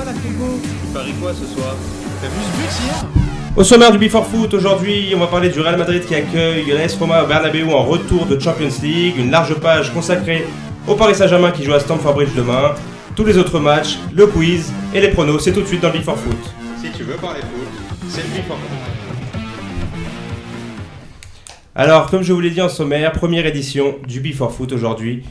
quoi là, Coco? Tu paries quoi ce soir? T'as vu ce but hier? Au sommaire du Before Foot, aujourd'hui, on va parler du Real Madrid qui accueille l'AS Roma au Bernabéu en retour de Champions League, une large page consacrée au Paris Saint-Germain qui joue à Stamford Bridge demain, tous les autres matchs, le quiz et les pronos, c'est tout de suite dans le Before Foot. Si tu veux parler foot, c'est le Before Foot. Alors, comme je vous l'ai dit en sommaire, première édition du Before Foot aujourd'hui.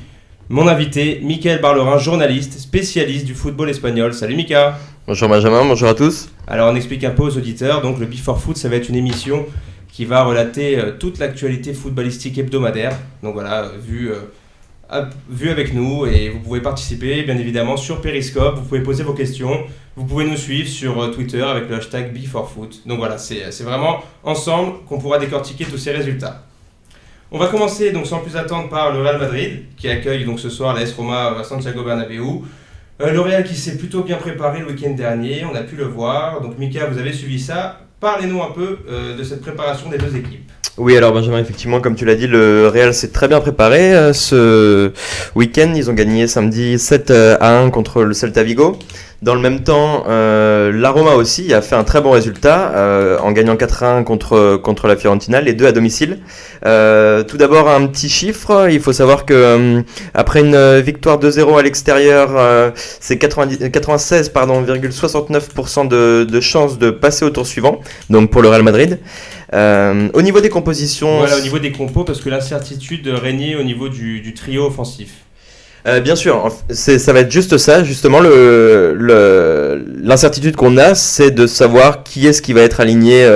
Mon invité, Mickaël Barlerin, journaliste, spécialiste du football espagnol. Salut Mika. Bonjour Benjamin, bonjour à tous. Alors on explique un peu aux auditeurs, donc le Before Foot ça va être une émission qui va relater toute l'actualité footballistique hebdomadaire. Donc voilà, vu avec nous et vous pouvez participer bien évidemment sur Periscope, vous pouvez poser vos questions, vous pouvez nous suivre sur Twitter avec le hashtag Before Foot. Donc voilà, c'est vraiment ensemble qu'on pourra décortiquer tous ces résultats. On va commencer donc sans plus attendre par le Real Madrid qui accueille donc ce soir l'AS Roma à Santiago Bernabéu. Le Real qui s'est plutôt bien préparé le week-end dernier, on a pu le voir. Donc Mika, vous avez suivi ça. Parlez-nous un peu de cette préparation des deux équipes. Oui, alors Benjamin, effectivement, comme tu l'as dit, le Real s'est très bien préparé. Ce week-end, ils ont gagné samedi 7-1 contre le Celta Vigo. Dans le même temps, la Roma aussi a fait un très bon résultat en gagnant 4-1 contre la Fiorentina, les deux à domicile. Tout d'abord, un petit chiffre, il faut savoir que après une victoire 2-0 à l'extérieur, c'est 96,69% de chances de passer au tour suivant, donc pour le Real Madrid. Au niveau des compositions... Voilà, au niveau des compos, parce que l'incertitude régnait au niveau du trio offensif. Bien sûr, ça va être juste ça, justement, l'incertitude qu'on a, c'est de savoir qui est-ce qui va être aligné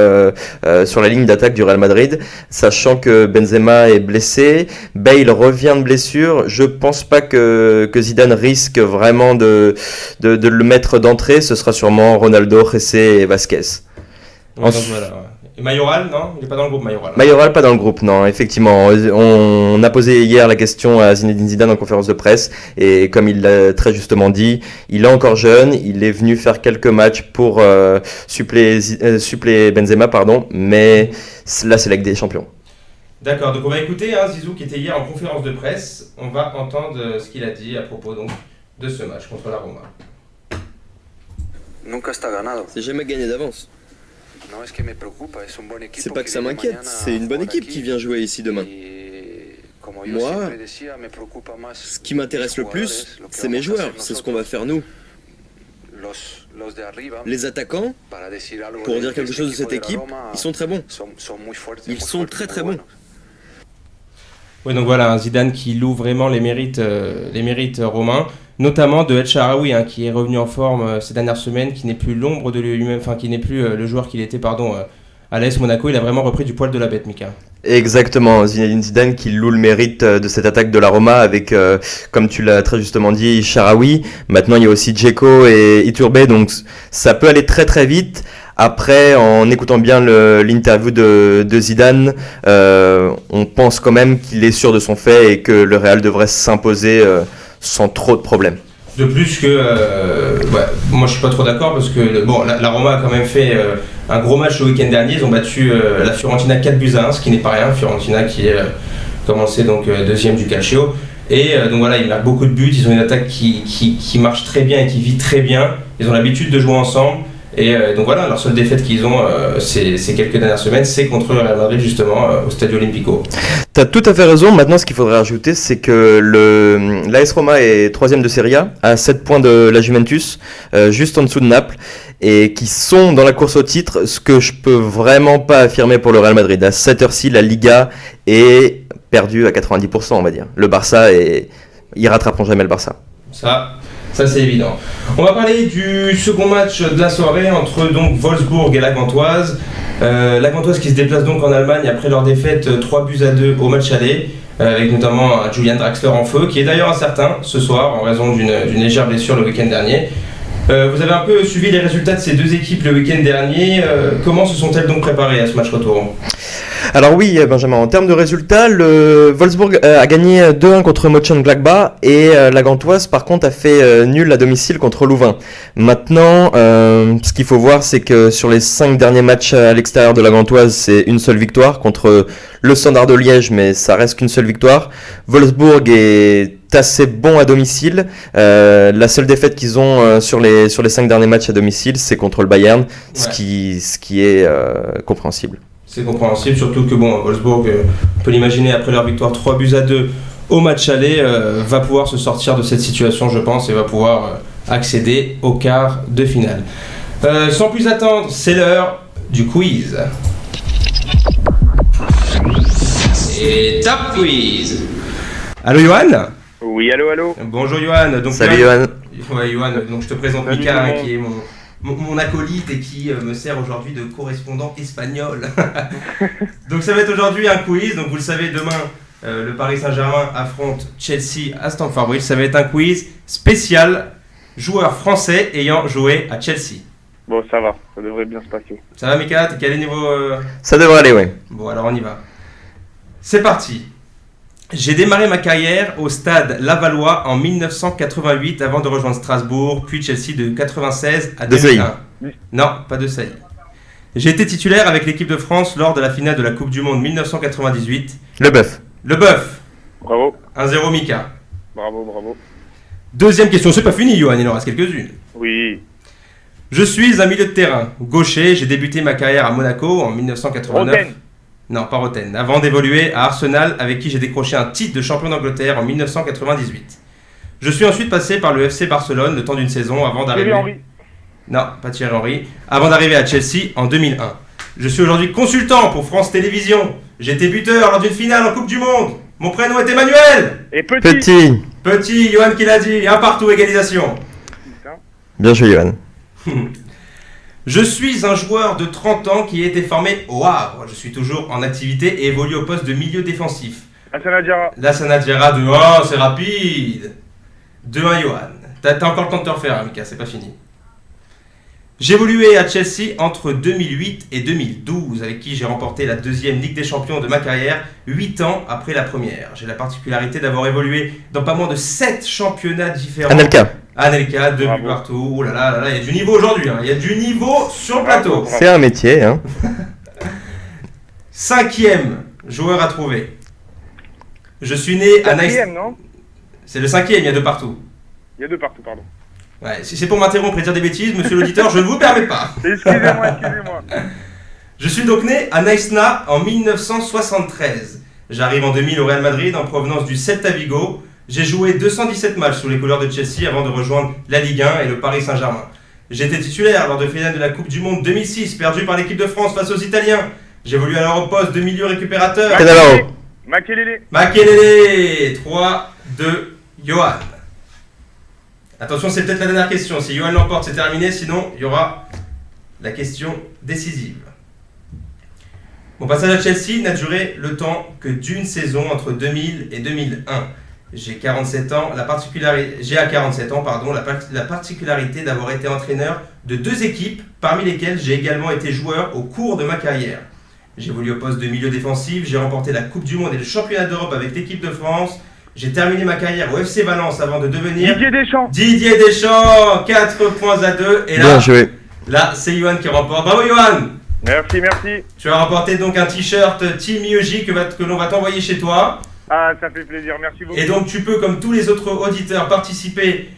sur la ligne d'attaque du Real Madrid, sachant que Benzema est blessé, Bale revient de blessure, je pense pas que Zidane risque vraiment de le mettre d'entrée, ce sera sûrement Ronaldo, Jessé et Vasquez. Ouais, donc voilà, ouais. Et Mayoral, non? Il n'est pas dans le groupe, Mayoral. Mayoral, pas dans le groupe, non, effectivement. On a posé hier la question à Zinedine Zidane en conférence de presse, et comme il l'a très justement dit, il est encore jeune, il est venu faire quelques matchs pour suppléer Benzema, mais là, c'est la Ligue des Champions. D'accord, donc on va écouter Zizou qui était hier en conférence de presse. On va entendre ce qu'il a dit à propos donc, de ce match contre la Roma. C'est jamais gagné d'avance. C'est pas que ça m'inquiète, c'est une bonne équipe qui vient jouer ici demain. Moi, ce qui m'intéresse le plus, c'est mes joueurs, c'est ce qu'on va faire nous. Les attaquants, pour dire quelque chose de cette équipe, ils sont très bons. Ils sont très très bons. Oui, donc voilà, Zidane qui loue vraiment les mérites romains, notamment de El Shaarawy, qui est revenu en forme ces dernières semaines, qui n'est plus l'ombre de lui-même, qui n'est plus le joueur qu'il était, à l'AS Monaco. Il a vraiment repris du poil de la bête, Mika. Exactement, Zinedine Zidane qui loue le mérite de cette attaque de la Roma avec, comme tu l'as très justement dit, Shaarawy. Maintenant, il y a aussi Dzeko et Iturbe, donc ça peut aller très très vite. Après, en écoutant bien l'interview de Zidane, on pense quand même qu'il est sûr de son fait et que le Real devrait s'imposer sans trop de problèmes. De plus que, moi je suis pas trop d'accord parce que la Roma a quand même fait un gros match le week-end dernier. Ils ont battu la Fiorentina 4-1, ce qui n'est pas rien. Fiorentina qui est commencé donc deuxième du Calcio. Et donc voilà, ils marquent beaucoup de buts. Ils ont une attaque qui marche très bien et qui vit très bien. Ils ont l'habitude de jouer ensemble. Et donc voilà, leur seule défaite qu'ils ont ces quelques dernières semaines, c'est contre le Real Madrid justement au Stadio Olimpico. T'as tout à fait raison. Maintenant, ce qu'il faudrait rajouter, c'est que l'AS Roma est 3e de Serie A, à 7 points de la Juventus, juste en dessous de Naples, et qui sont dans la course au titre, ce que je peux vraiment pas affirmer pour le Real Madrid. À cette heure-ci, la Liga est perdue à 90%, on va dire. Le Barça, ils rattraperont jamais le Barça. Ça c'est évident. On va parler du second match de la soirée entre donc Wolfsburg et la Gantoise. La Gantoise qui se déplace donc en Allemagne après leur défaite 3-2 au match aller, avec notamment un Julian Draxler en feu, qui est d'ailleurs incertain ce soir en raison d'une légère blessure le week-end dernier. Vous avez un peu suivi les résultats de ces deux équipes le week-end dernier. Comment se sont-elles donc préparées à ce match retour ? Alors oui, Benjamin, en termes de résultats, le Wolfsburg a gagné 2-1 contre Mönchengladbach et la Gantoise, par contre, a fait nul à domicile contre Louvain. Maintenant, ce qu'il faut voir, c'est que sur les 5 derniers matchs à l'extérieur de la Gantoise, c'est une seule victoire contre le Standard de Liège, mais ça reste qu'une seule victoire. Wolfsburg est assez bon à domicile. La seule défaite qu'ils ont sur les 5 derniers matchs à domicile, c'est contre le Bayern, ce qui est compréhensible. C'est compréhensible, surtout que Wolfsburg, on peut l'imaginer, après leur victoire 3-2 au match aller, va pouvoir se sortir de cette situation, je pense, et va pouvoir accéder au quart de finale. Sans plus attendre, c'est l'heure du quiz. Et top quiz. Allô Johan ? Oui, allô. Bonjour Johan. Donc, Salut Johan. Ouais, Johan, donc je te présente Salut, Mika, tout le qui est mon acolyte et qui me sert aujourd'hui de correspondant espagnol. Donc ça va être aujourd'hui un quiz, donc vous le savez, demain le Paris Saint-Germain affronte Chelsea à Stamford Bridge. Ça va être un quiz spécial joueurs français ayant joué à Chelsea. Bon, ça va, ça devrait bien se passer. Ça va Mika, t'es calé niveau... Ça devrait aller, oui. Bon alors on y va. C'est parti. J'ai démarré ma carrière au stade Lavallois en 1988 avant de rejoindre Strasbourg, puis Chelsea de 96 à 2001. Non, pas de Sailly. J'ai été titulaire avec l'équipe de France lors de la finale de la Coupe du Monde 1998. Le bœuf. Le bœuf. Bravo. 1-0 Mika. Bravo. Deuxième question, c'est pas fini Johan, il en reste quelques-unes. Oui. Je suis un milieu de terrain gaucher, j'ai débuté ma carrière à Monaco en 1989. Roten. Non, pas Roten. Avant d'évoluer à Arsenal, avec qui j'ai décroché un titre de champion d'Angleterre en 1998. Je suis ensuite passé par le FC Barcelone le temps d'une saison avant d'arriver... Thierry Henry. Non, pas Thierry Henry. Avant d'arriver à Chelsea en 2001. Je suis aujourd'hui consultant pour France Télévisions. J'étais buteur lors d'une finale en Coupe du Monde. Mon prénom est Emmanuel. Et petit. Petit. Johan qui l'a dit. Un partout, égalisation. Putain. Bien joué Johan. Je suis un joueur de 30 ans qui a été formé au Havre. Je suis toujours en activité et évolue au poste de milieu défensif. Hassana Diarra. Lassana Diarra, 2-1, c'est rapide. 2-1 Johan. T'as encore le temps de te refaire, hein, Mika, c'est pas fini. J'ai évolué à Chelsea entre 2008 et 2012, avec qui j'ai remporté la deuxième Ligue des Champions de ma carrière, 8 ans après la première. J'ai la particularité d'avoir évolué dans pas moins de 7 championnats différents. Anelka, 2 buts partout. Oh là là, il y a du niveau aujourd'hui, hein. Il y a du niveau sur le plateau. C'est un métier, hein. 5e joueur à trouver. Je suis né à Nice. Non. C'est le 5e, il y a 2 partout. Il y a 2 partout, pardon. Ouais, si c'est pour m'interrompre et dire des bêtises, monsieur l'auditeur, je ne vous permets pas. Excusez-moi. Je suis donc né à Nice-Na en 1973. J'arrive en 2000 au Real Madrid en provenance du Celta Vigo. J'ai joué 217 matchs sous les couleurs de Chelsea avant de rejoindre la Ligue 1 et le Paris Saint-Germain. J'étais titulaire lors de finale de la Coupe du Monde 2006, perdue par l'équipe de France face aux Italiens. J'évolue alors au poste de milieu récupérateur. Makelele. 3-2, Johan. Attention, c'est peut-être la dernière question. Si Johan l'emporte, c'est terminé. Sinon, il y aura la question décisive. Mon passage à Chelsea n'a duré le temps que d'une saison entre 2000 et 2001. J'ai à 47 ans, la particularité d'avoir été entraîneur de 2 équipes, parmi lesquelles j'ai également été joueur au cours de ma carrière. J'ai évolué au poste de milieu défensif, j'ai remporté la Coupe du Monde et le Championnat d'Europe avec l'équipe de France. J'ai terminé ma carrière au FC Valence avant de devenir Didier Deschamps, 4 points à 2. Et là, bien joué. Là, c'est Johan qui remporte. Bravo Johan. Merci. Tu as remporté donc un t-shirt Team IEJ que l'on va t'envoyer chez toi. Ah, ça fait plaisir, merci beaucoup. Et donc tu peux, comme tous les autres auditeurs, participer.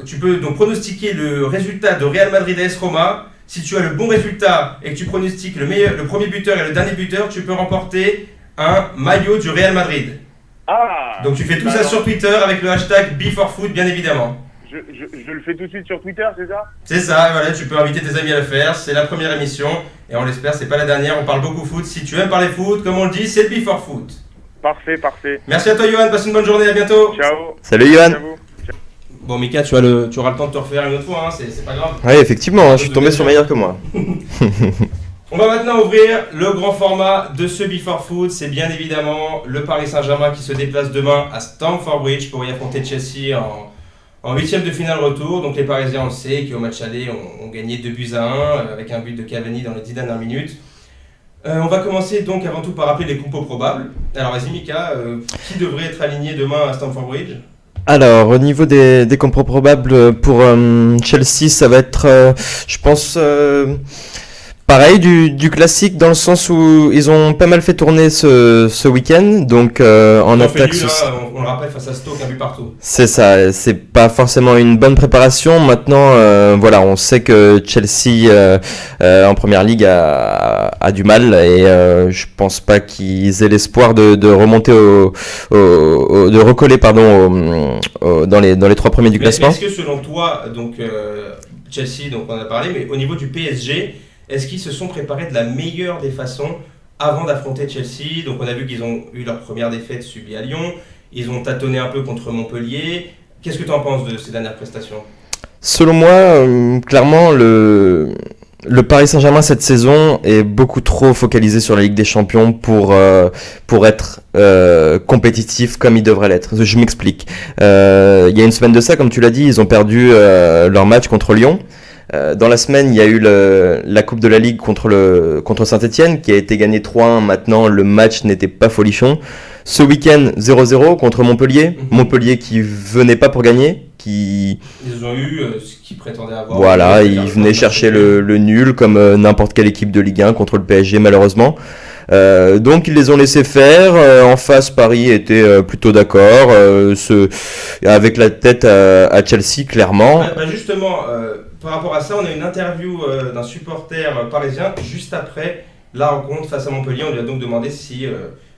Tu peux donc pronostiquer le résultat de Real Madrid AS Roma. Si tu as le bon résultat et que tu pronostiques le premier buteur et le dernier buteur, tu peux remporter un maillot du Real Madrid. Ah. Donc tu fais tout ça sur Twitter avec le hashtag #BeForFoot, bien évidemment. Je le fais tout de suite sur Twitter, c'est ça? C'est ça, voilà, tu peux inviter tes amis à le faire. C'est la première émission et on l'espère, c'est pas la dernière. On parle beaucoup foot. Si tu aimes parler foot, comme on le dit, c'est le #BeForFoot. Parfait. Merci à toi, Johan. Passe une bonne journée. À bientôt. Ciao. Salut, Johan. Bon, Mika, tu auras le temps de te refaire une autre fois. Hein, c'est pas grave. Oui, effectivement, je suis tombé sur meilleur que moi. On va maintenant ouvrir le grand format de ce #BeForFoot. C'est bien évidemment le Paris Saint-Germain qui se déplace demain à Stamford Bridge pour y affronter Chelsea en 8e de finale retour. Donc les Parisiens, on le sait, qui au match aller ont gagné 2-1 avec un but de Cavani dans les 10 dernières minutes. On va commencer donc avant tout par rappeler les compos probables. Alors vas-y Mika, qui devrait être aligné demain à Stamford Bridge ? Alors, au niveau des compos probables pour Chelsea, ça va être, je pense, Pareil, du classique dans le sens où ils ont pas mal fait tourner ce week-end, donc en attaque. On le rappelle, face à Stoke, un but partout. C'est ça, c'est pas forcément une bonne préparation. Maintenant, voilà, on sait que Chelsea en première ligue a du mal et je pense pas qu'ils aient l'espoir de remonter de recoller dans les 3 premiers du classement. Est-ce que selon toi, donc Chelsea, donc on en a parlé, mais au niveau du PSG, est-ce qu'ils se sont préparés de la meilleure des façons avant d'affronter Chelsea? Donc on a vu qu'ils ont eu leur première défaite subie à Lyon, ils ont tâtonné un peu contre Montpellier. Qu'est-ce que tu en penses de ces dernières prestations? Selon moi, clairement, le Paris Saint-Germain cette saison est beaucoup trop focalisé sur la Ligue des Champions pour être compétitif comme il devrait l'être. Je m'explique. Il y a une semaine de ça, comme tu l'as dit, ils ont perdu leur match contre Lyon. Dans la semaine, il y a eu la Coupe de la Ligue contre Saint-Etienne qui a été gagné 3-1. Maintenant, le match n'était pas folichon. Ce week-end, 0-0 contre Montpellier. Montpellier qui venait pas pour gagner. Ils ont eu ce qu'ils prétendaient avoir. Voilà, ils venaient chercher le nul comme n'importe quelle équipe de Ligue 1 contre le PSG malheureusement. Donc ils les ont laissés faire. En face, Paris était plutôt d'accord, avec la tête à Chelsea clairement. Justement, par rapport à ça, on a une interview d'un supporter parisien juste après la rencontre face à Montpellier. On lui a donc demandé si,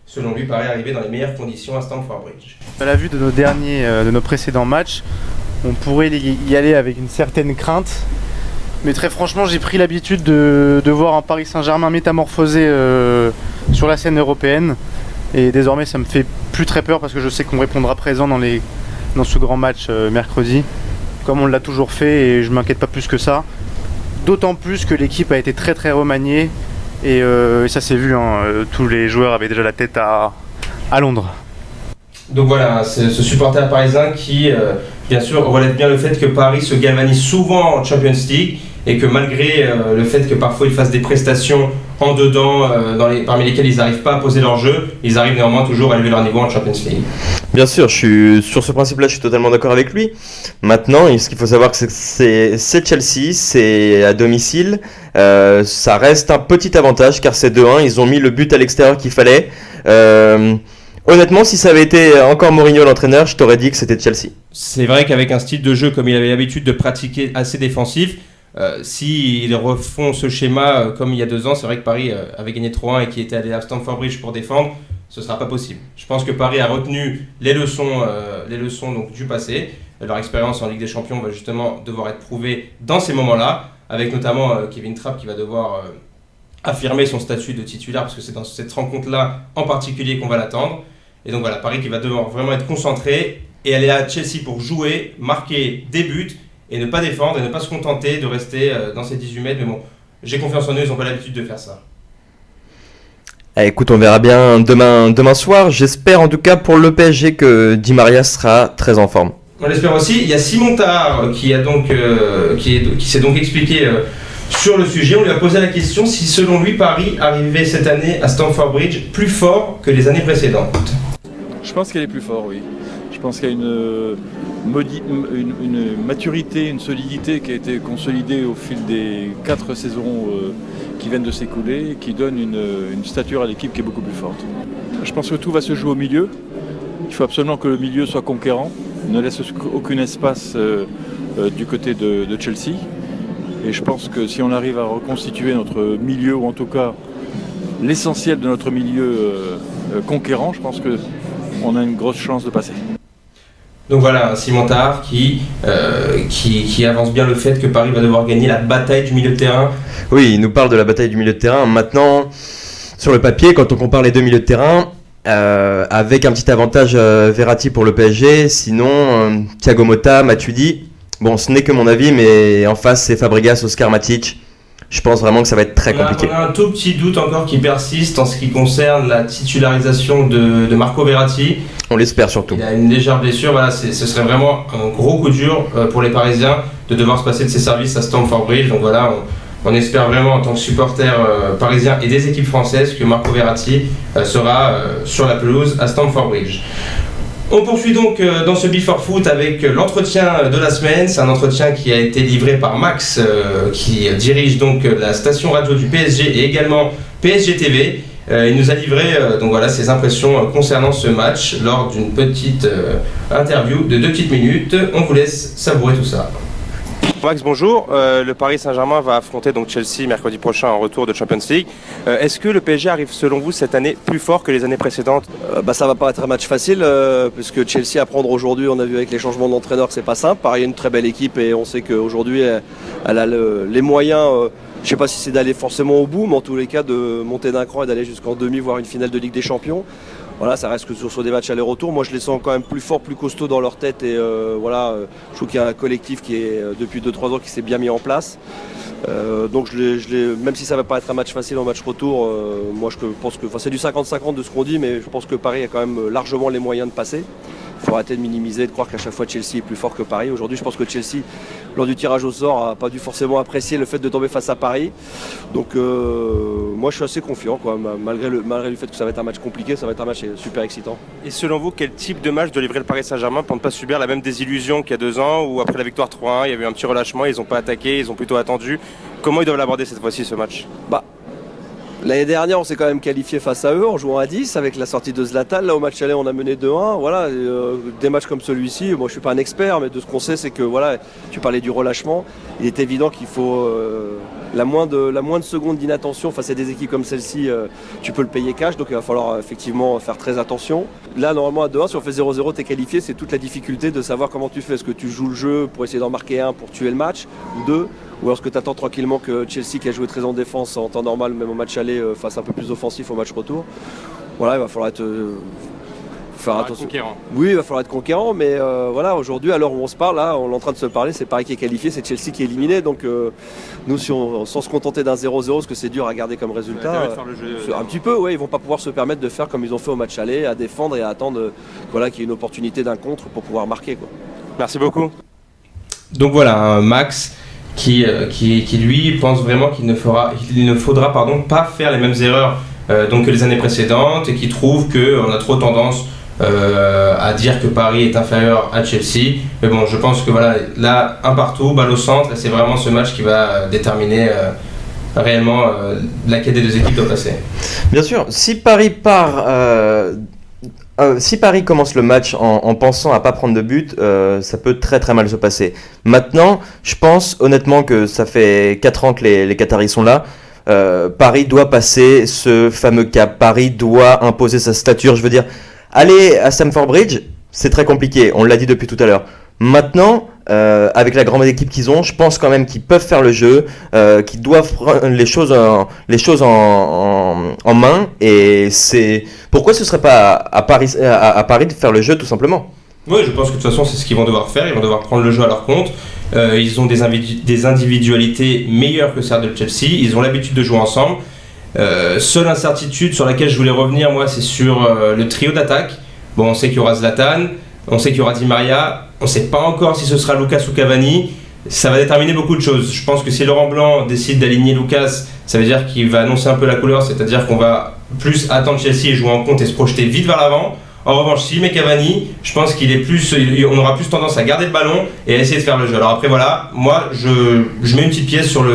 selon lui, Paris arrivait dans les meilleures conditions à Stamford Bridge. À la vue de nos précédents matchs, on pourrait y aller avec une certaine crainte. Mais très franchement, j'ai pris l'habitude de voir un Paris Saint-Germain métamorphosé sur la scène européenne. Et désormais, ça me fait plus très peur parce que je sais qu'on répondra présent dans ce grand match mercredi, comme on l'a toujours fait, et je m'inquiète pas plus que ça. D'autant plus que l'équipe a été très très remaniée et ça s'est vu, tous les joueurs avaient déjà la tête à Londres. Donc voilà, c'est ce supporter parisien qui, bien sûr, relève bien le fait que Paris se galvanise souvent en Champions League et que malgré le fait que parfois ils fassent des prestations en dedans, parmi lesquelles ils n'arrivent pas à poser leur jeu, ils arrivent néanmoins toujours à élever leur niveau en Champions League. Bien sûr, sur ce principe-là, je suis totalement d'accord avec lui. Maintenant, ce qu'il faut savoir, c'est Chelsea, c'est à domicile. Ça reste un petit avantage car c'est 2-1, ils ont mis le but à l'extérieur qu'il fallait. Honnêtement, si ça avait été encore Mourinho l'entraîneur, je t'aurais dit que c'était Chelsea. C'est vrai qu'avec un style de jeu comme il avait l'habitude de pratiquer assez défensif, s'ils refont ce schéma comme il y a 2 ans, c'est vrai que Paris avait gagné 3-1 et qui était allé à Stamford Bridge pour défendre, ce ne sera pas possible. Je pense que Paris a retenu les leçons donc, du passé. Leur expérience en Ligue des Champions va justement devoir être prouvée dans ces moments-là, avec notamment Kevin Trapp qui va devoir affirmer son statut de titulaire, parce que c'est dans cette rencontre-là en particulier qu'on va l'attendre. Et donc voilà, Paris qui va devoir vraiment être concentré et aller à Chelsea pour jouer, marquer des buts et ne pas défendre et ne pas se contenter de rester dans ces 18 mètres. Mais bon, j'ai confiance en eux, ils n'ont pas l'habitude de faire ça. Écoute, on verra bien demain soir. J'espère en tout cas pour le PSG que Di Maria sera très en forme. On l'espère aussi. Il y a Simon Tahar qui s'est donc expliqué sur le sujet. On lui a posé la question si selon lui Paris arrivait cette année à Stamford Bridge plus fort que les années précédentes. Je pense qu'elle est plus forte, oui. Je pense qu'il y a une maturité, une solidité qui a été consolidée au fil des 4 saisons qui viennent de s'écouler, qui donne une stature à l'équipe qui est beaucoup plus forte. Je pense que tout va se jouer au milieu. Il faut absolument que le milieu soit conquérant, ne laisse aucun espace du côté de Chelsea. Et je pense que si on arrive à reconstituer notre milieu, ou en tout cas l'essentiel de notre milieu conquérant, je pense qu'on a une grosse chance de passer. Donc voilà, Simon Tahar qui avance bien le fait que Paris va devoir gagner la bataille du milieu de terrain. Oui, il nous parle de la bataille du milieu de terrain. Maintenant, sur le papier, quand on compare les 2 milieux de terrain, avec un petit avantage Verratti pour le PSG, sinon Thiago Motta, Matuidi, bon ce n'est que mon avis, mais en face c'est Fabregas, Oscar Matic. Je pense vraiment que ça va être très compliqué. On a un tout petit doute encore qui persiste en ce qui concerne la titularisation de Marco Verratti. On l'espère surtout. Il a une légère blessure, voilà, ce serait vraiment un gros coup dur pour les Parisiens de devoir se passer de ses services à Stamford Bridge. Donc voilà, on espère vraiment en tant que supporter parisien et des équipes françaises que Marco Verratti sera sur la pelouse à Stamford Bridge. On poursuit donc dans ce Before Foot avec l'entretien de la semaine. C'est un entretien qui a été livré par Max, qui dirige donc la station radio du PSG et également PSG TV. Il nous a livré donc voilà, ses impressions concernant ce match lors d'une petite interview de 2 petites minutes. On vous laisse savourer tout ça. Max, bonjour. Le Paris Saint-Germain va affronter donc Chelsea mercredi prochain en retour de Champions League. Est-ce que le PSG arrive selon vous cette année plus fort que les années précédentes ? Ça va pas être un match facile puisque Chelsea à prendre aujourd'hui, on a vu avec les changements d'entraîneur que c'est pas simple. Paris est une très belle équipe et on sait qu'aujourd'hui elle a les moyens. Je ne sais pas si c'est d'aller forcément au bout, mais en tous les cas de monter d'un cran et d'aller jusqu'en demi, voire une finale de Ligue des Champions. Voilà, ça reste que sur des matchs aller-retour. Moi, je les sens quand même plus forts, plus costauds dans leur tête. Et je trouve qu'il y a un collectif qui est depuis 2-3 ans qui s'est bien mis en place. Donc, même si ça ne va pas être un match facile en match retour, moi, je pense que c'est du 50-50 de ce qu'on dit, mais je pense que Paris a quand même largement les moyens de passer. Il faut arrêter de minimiser, de croire qu'à chaque fois Chelsea est plus fort que Paris. Aujourd'hui, je pense que Chelsea, lors du tirage au sort, n'a pas dû forcément apprécier le fait de tomber face à Paris. Donc moi, je suis assez confiant, quoi. Malgré le fait que ça va être un match compliqué, ça va être un match super excitant. Et selon vous, quel type de match doit livrer le Paris Saint-Germain pour ne pas subir la même désillusion qu'il y a 2 ans où après la victoire 3-1, il y a eu un petit relâchement, ils n'ont pas attaqué, ils ont plutôt attendu. Comment ils doivent l'aborder cette fois-ci, ce match ? L'année dernière, on s'est quand même qualifié face à eux en jouant à 10 avec la sortie de Zlatan. Là, au match aller, on a mené 2-1. Voilà, des matchs comme celui-ci, moi je suis pas un expert, mais de ce qu'on sait, c'est que voilà, tu parlais du relâchement. Il est évident qu'il faut la moindre seconde d'inattention face à des équipes comme celle-ci, tu peux le payer cash. Donc il va falloir effectivement faire très attention. Là, normalement à 2-1, si on fait 0-0, tu es qualifié. C'est toute la difficulté de savoir comment tu fais. Est-ce que tu joues le jeu pour essayer d'en marquer un pour tuer le match, ou 2, ou est-ce que tu attends tranquillement que Chelsea, qui a joué très en défense en temps normal, même au match aller, fasse un peu plus offensif au match retour. Voilà, il va falloir faire attention. Oui, il va falloir être conquérant, mais voilà, aujourd'hui, à l'heure où on se parle, là, on est en train de se parler, c'est Paris qui est qualifié, c'est Chelsea qui est éliminé. Donc nous, sans se contenter d'un 0-0, parce que c'est dur à garder comme résultat, un petit peu, ouais, ils vont pas pouvoir se permettre de faire comme ils ont fait au match aller, à défendre et à attendre qu'il y ait une opportunité d'un contre pour pouvoir marquer, quoi. Merci beaucoup. Donc voilà, Max qui lui pense vraiment qu'il ne faudra pas faire les mêmes erreurs que les années précédentes, et qui trouve qu'on a trop tendance à dire que Paris est inférieur à Chelsea. Mais bon, je pense que voilà, là, un partout, balle au centre, et c'est vraiment ce match qui va déterminer réellement laquelle des 2 équipes doit passer. Bien sûr, si Paris commence le match en pensant à pas prendre de but, ça peut très très mal se passer. Maintenant, je pense honnêtement que ça fait 4 ans que les Qataris sont là. Paris doit passer ce fameux cap. Paris doit imposer sa stature. Je veux dire, aller à Stamford Bridge, c'est très compliqué. On l'a dit depuis tout à l'heure. Maintenant, avec la grande équipe qu'ils ont, je pense quand même qu'ils peuvent faire le jeu, qu'ils doivent prendre les choses en main. Et c'est pourquoi ce serait pas à Paris de faire le jeu, tout simplement. Oui, je pense que de toute façon c'est ce qu'ils vont devoir faire. Ils vont devoir prendre le jeu à leur compte. Ils ont des individualités meilleures que celles de Chelsea. Ils ont l'habitude de jouer ensemble. Seule incertitude sur laquelle je voulais revenir, moi, c'est sur le trio d'attaque. Bon, on sait qu'il y aura Zlatan, on sait qu'il y aura Di Maria. On ne sait pas encore si ce sera Lucas ou Cavani. Ça va déterminer beaucoup de choses. Je pense que si Laurent Blanc décide d'aligner Lucas, ça veut dire qu'il va annoncer un peu la couleur, c'est-à-dire qu'on va plus attendre Chelsea et jouer en contre et se projeter vite vers l'avant. En revanche, s'il met Cavani, je pense on aura plus tendance à garder le ballon et à essayer de faire le jeu. Alors après voilà, moi je mets une petite pièce sur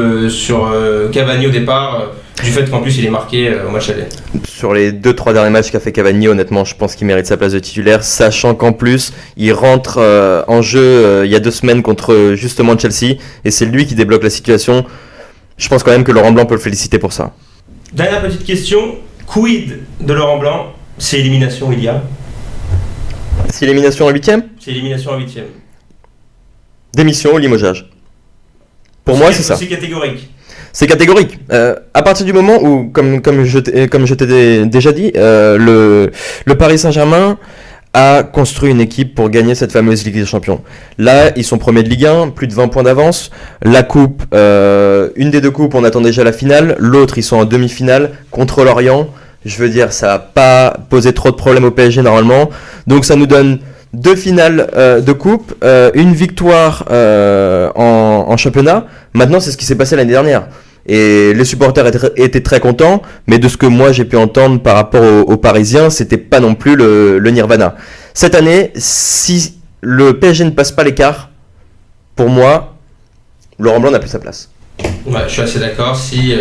Cavani au départ, du fait qu'en plus il est marqué au match aller. Sur les 2-3 derniers matchs qu'a fait Cavani, honnêtement, je pense qu'il mérite sa place de titulaire, sachant qu'en plus, il rentre en jeu il y a 2 semaines contre justement Chelsea, et c'est lui qui débloque la situation. Je pense quand même que Laurent Blanc peut le féliciter pour ça. Dernière petite question, quid de Laurent Blanc? C'est élimination, il y a. C'est élimination en 8e ? C'est élimination en 8e. Démission ou limogeage. Pour moi, c'est ça. C'est catégorique. C'est catégorique. À partir du moment où, comme je t'ai déjà dit, le Paris Saint-Germain a construit une équipe pour gagner cette fameuse Ligue des Champions. Là, ils sont premiers de Ligue 1, plus de 20 points d'avance. La coupe, une des 2 coupes, on attend déjà la finale. L'autre, ils sont en demi-finale contre l'Orient. Je veux dire, ça n'a pas posé trop de problèmes au PSG normalement. Donc ça nous donne 2 finales de coupe, une victoire en championnat. Maintenant, c'est ce qui s'est passé l'année dernière. Et les supporters étaient très contents, mais de ce que moi j'ai pu entendre par rapport aux Parisiens, c'était pas non plus le Nirvana. Cette année, si le PSG ne passe pas l'écart, pour moi, Laurent Blanc n'a plus sa place. Ouais, je suis assez d'accord. Si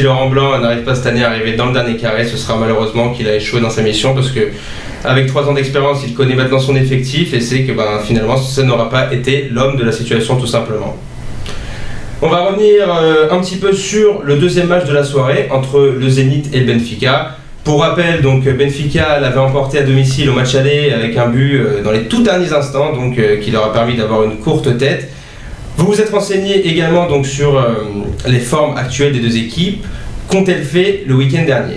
Laurent Blanc n'arrive pas cette année à arriver dans le dernier carré, ce sera malheureusement qu'il a échoué dans sa mission parce que avec 3 ans d'expérience, il connaît maintenant son effectif et sait que finalement, ça n'aura pas été l'homme de la situation tout simplement. On va revenir un petit peu sur le deuxième match de la soirée entre le Zénith et le Benfica. Pour rappel, donc Benfica l'avait emporté à domicile au match aller avec un but dans les tout derniers instants, donc qui leur a permis d'avoir une courte tête. Vous vous êtes renseigné également donc sur les formes actuelles des deux équipes. Qu'ont-elles fait le week-end dernier ?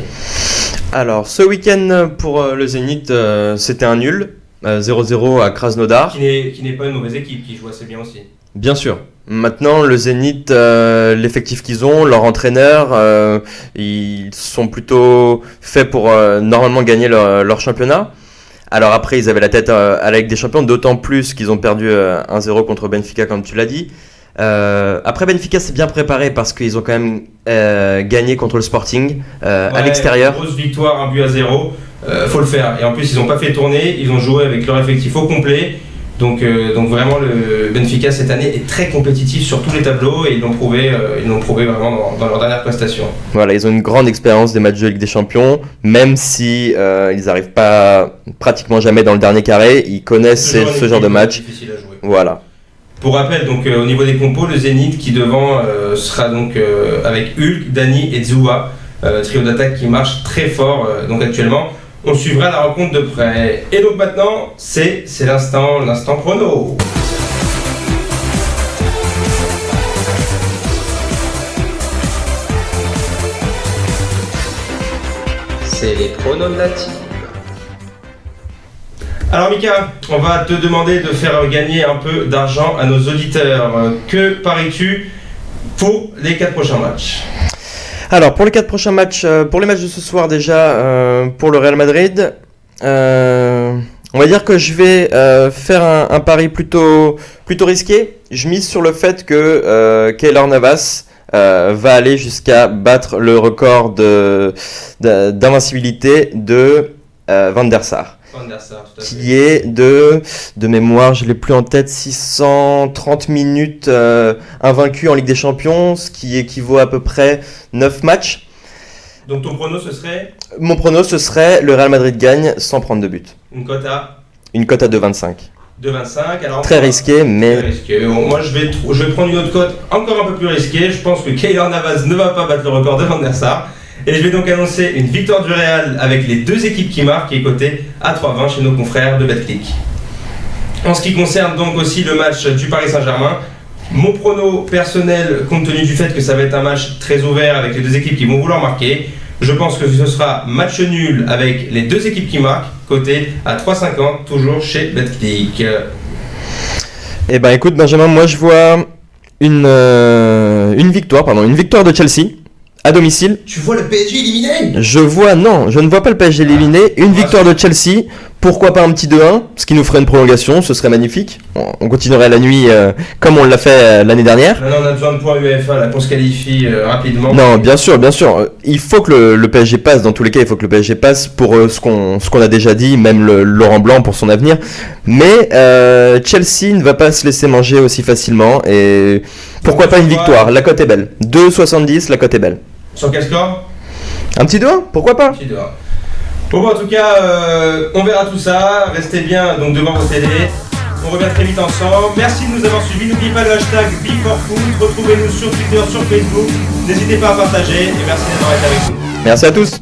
Alors, ce week-end pour le Zénith, c'était un nul, 0-0 à Krasnodar. Qui n'est pas une mauvaise équipe, qui joue assez bien aussi. Bien sûr. Maintenant, le Zénith, l'effectif qu'ils ont, leur entraîneur, ils sont plutôt faits pour normalement gagner leur championnat. Alors après, ils avaient la tête à la Ligue des Champions, d'autant plus qu'ils ont perdu 1-0 contre Benfica, comme tu l'as dit. Après, Benfica s'est bien préparé parce qu'ils ont quand même gagné contre le Sporting à l'extérieur. Grosse victoire, 1-0, faut le faire. Et en plus, ils n'ont pas fait tourner, ils ont joué avec leur effectif au complet. Donc vraiment, le Benfica cette année est très compétitif sur tous les tableaux et ils l'ont prouvé vraiment dans leur dernière prestation. Voilà, ils ont une grande expérience des matchs de Ligue des Champions, même si ils n'arrivent pas pratiquement jamais dans le dernier carré, ils connaissent ce genre de match. Difficile à jouer. Voilà. Pour rappel, donc au niveau des compos, le Zénith qui devant sera donc avec Hulk, Dani et Zoua, trio d'attaque qui marche très fort donc actuellement. On suivra la rencontre de près. Et donc maintenant, c'est l'instant prono. C'est les pronos de la team. Alors Mika, on va te demander de faire gagner un peu d'argent à nos auditeurs. Que paries-tu pour les 4 prochains matchs ? Alors pour les 4 prochains matchs, pour les matchs de ce soir déjà, pour le Real Madrid, on va dire que je vais faire un pari plutôt risqué. Je mise sur le fait que Keylor Navas va aller jusqu'à battre le record d'invincibilité de Van der Sar. Qui est de mémoire, je ne l'ai plus en tête, 630 minutes invaincu en Ligue des Champions, ce qui équivaut à peu près 9 matchs. Donc ton prono ce serait ? Mon prono ce serait le Real Madrid gagne sans prendre de but. Une cote à ? Une cote à 2,25. 2,25. Alors très risqué, mais... Très risqué. Moi je vais prendre une autre cote encore un peu plus risquée. Je pense que Keylor Navas ne va pas battre le record de Van der Sar. Et je vais donc annoncer une victoire du Real avec les 2 équipes qui marquent, qui est cotée à 3,20 chez nos confrères de Betclic. En ce qui concerne donc aussi le match du Paris Saint-Germain, mon prono personnel, compte tenu du fait que ça va être un match très ouvert avec les 2 équipes qui vont vouloir marquer, je pense que ce sera match nul avec les 2 équipes qui marquent, coté à 3,50, toujours chez Betclic. Eh ben écoute Benjamin, moi je vois une victoire de Chelsea. À domicile. Tu vois le PSG éliminé ? Je ne vois pas le PSG éliminé. Une victoire de Chelsea. Pourquoi pas un petit 2-1 ? Ce qui nous ferait une prolongation, ce serait magnifique. On continuerait la nuit comme on l'a fait l'année dernière. Non, on a besoin de points UEFA là, qu'on se qualifie rapidement. Non, bien sûr. Il faut que le PSG passe. Dans tous les cas, il faut que le PSG passe pour ce qu'on a déjà dit, même Laurent Blanc pour son avenir. Mais Chelsea ne va pas se laisser manger aussi facilement. Et pourquoi pas une victoire ? La cote est belle. 2,70, la cote est belle. Sur quel score ? Un petit 2-1, pourquoi pas ? Un petit 2-1. Bon, en tout cas, on verra tout ça. Restez bien donc devant vos télé. On revient très vite ensemble. Merci de nous avoir suivis. N'oubliez pas le hashtag #BeForFoot. Retrouvez-nous sur Twitter, sur Facebook. N'hésitez pas à partager et merci d'avoir été avec nous. Merci à tous.